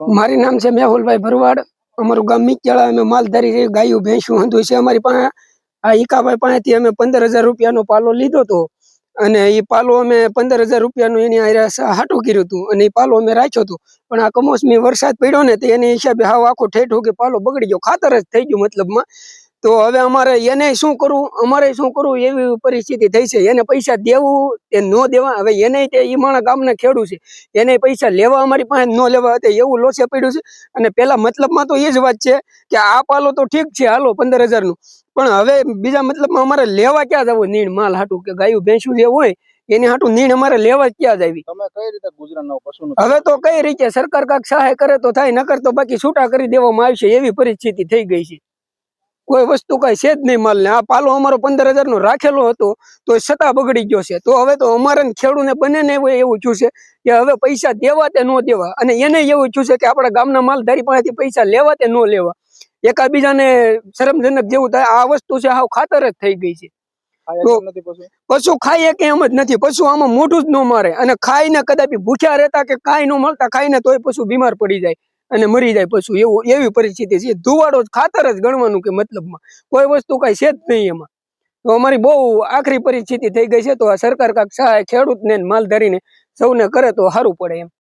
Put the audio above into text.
મારી નામ છે મેહુલભાઈ ભરવાડ। અમારું ગામ મિત્યાળા। અમે માલધારી છે, ગાયું ભેંસું હંધું છે અમારી પાસે। આ ઈકાભાઈ પાસેથી અમે 15,000 રૂપિયાનો પાલો લીધો હતો અને એ પાલો અમે 15,000 રૂપિયાનું એની હાટું કર્યું હતું અને એ પાલો અમે રાખ્યો હતો। પણ આ કમોસમી વરસાદ પડ્યો ને તો એની હિસાબે હાવ આખો ઠેઠો કે પાલો બગડી ગયો, ખાતર જ થઈ ગયું મતલબમાં। તો હવે અમારે એને શું કરવું, અમારે શું કરવું એવી પરિસ્થિતિ થઈ છે। એને પૈસા દેવું કે ન દેવા, હવે એને એ માણા ગામના ખેડૂત છે, એને પૈસા લેવા અમારી પાસે ન લેવા હતા એવું લોચે પડ્યું છે। અને પેલા મતલબમાં તો એ જ વાત છે કે આ પાલો તો ઠીક છે હાલો 15,000 નું, પણ હવે બીજા મતલબમાં અમારે લેવા ક્યાં જવું નીણ માલ હાટું કે ગાયું ભેંસું જે હોય એની હાટું નીણ અમારે લેવા ક્યાં જ આવી। તમે કઈ રીતે ગુજરાતનો પશુનું હવે તો કઈ રીતે સરકાર કાંઈક સહાય કરે તો થાય, નકર તો બાકી છૂટા કરી દેવામાં આવશે એવી પરિસ્થિતિ થઈ ગઈ છે। કોઈ વસ્તુ કઈ છે જ નહીં માલ ને। આ પાલો અમારો 15,000 નો રાખેલો હતો તો છતાં બગડી ગયો છે। તો હવે તો અમારે ખેડૂને બને ને એવું થયું છે કે હવે પૈસા દેવા તે ન દેવા, અને એને એવું થયું છે કે આપણા ગામના માલધારી પાસેથી પૈસા લેવા તે ન લેવા, એકાબીજાને શરમજનક જેવું થાય। આ વસ્તુ છે હાવ ખાતર જ થઈ ગઈ છે। પશુ ખાઈએ કે એમ જ નથી, પશુ આમાં મોઢું જ ન મારે અને ખાઈને કદાપી ભૂખ્યા રહેતા કે કાંઈ ન મળતા ખાઈને તોય પશુ બીમાર પડી જાય અને મરી જાય પશુ, એવું એવી પરિસ્થિતિ છે। ધુવાડો ખાતર જ ગણવાનું કે મતલબમાં કોઈ વસ્તુ કઈ છે જ નહીં એમાં। તો અમારી બહુ આખરી પરિસ્થિતિ થઈ ગઈ છે। તો આ સરકાર કાંઈક સહાય ખેડૂતને માલધારીને સૌને કરે તો સારું પડે એમ।